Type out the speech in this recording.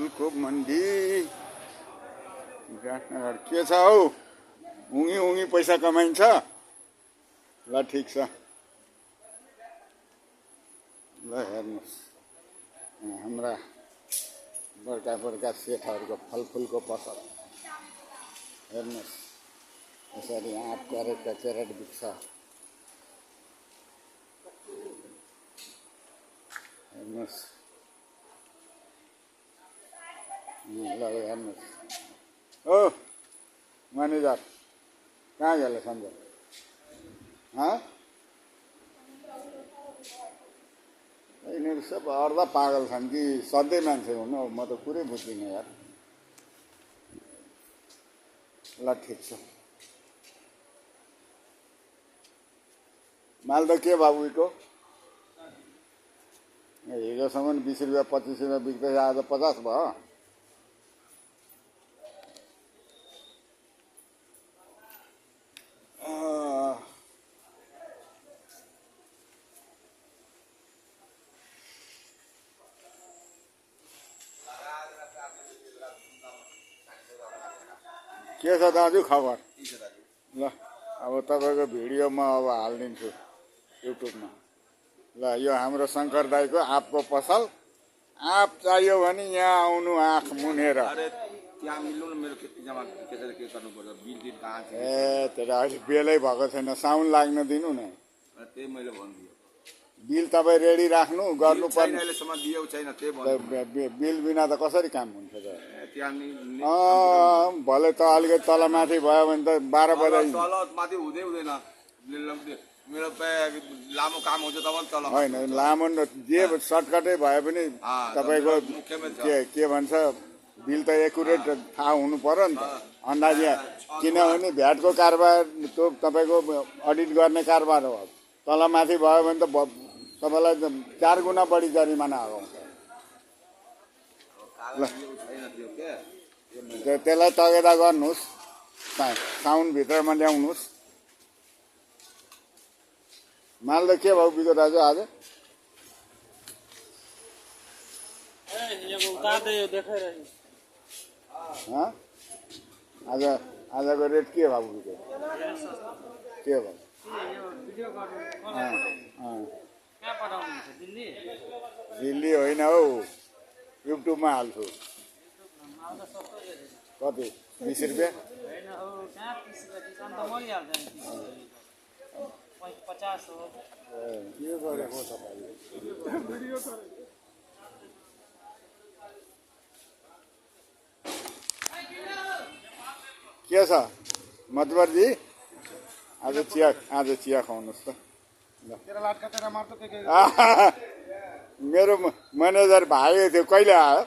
फुलको मन्डी विराटनगर के छ हौ उङ्गी पैसा कमाइन्छ ल ठिक छ ल हेर्नुहोस् हाम्रा बडका सेठहरूको फलफुलको पसल हेर्नुहोस् यसरी आँप क्यारेटका क्यारेट बिक्छ हेर्नुहोस् ल हेर्नुहोस् ओ म्यानेजर कहाँ गेले सन्जय यिनीहरू सब अर्धा पागल छन् कि सधैँ मान्छे हुनु म त कुरै बुझ्दिनँ यार ल ठिक छ माल त के बाबुको हिजोसम्म 20 रुपियाँ 25 रुपियाँ बिक्दै आज 50 भयो के छ दाजु खबर ल अब तपाईँको भिडियो म अब हालिदिन्छु युट्युबमा ल यो हाम्रो शङ्कर दाईको आँपको पसल आँप चाहियो भने यहाँ आउनु आँख मुनेर ए तर अहिले बेलै भएको छैन साउन लाग्न दिनु न बिल तपाईँ रेडी राख्नु गर्नुपर्ने बिल बिना त कसरी काम हुन्छ त भले त अलिकति तलमाथि भयो भने त 12 बजे लामो काम हुन्छ तब तल होइन लामो जे सर्टकटै भए पनि तपाईँको के भन्छ बिल त एकुरेट थाहा हुनु पर्यो नि त अन्दाजिया किनभने भ्याटको कारोबार त्यो तपाईँको अडिट गर्ने कारोबार हो तलमाथि भयो भने त तपाईँलाई 4 गुणा बढी जरिमाना आउँछ ल त्यसलाई तगेदा गर्नुहोस् साउन्डभित्रमा ल्याउनुहोस् माल त के भाउ बिग्यो दाजु आज आजको रेट के भाउ बिग्यो के भाउ दिल्ली होइन हौ युट्युबमा हाल्छु कति 20 रुपियाँ के छ मतबरजी आज चिया खुवाउनुहोस् त मेरो म्यानेजर भाइ थियो कहिले आयो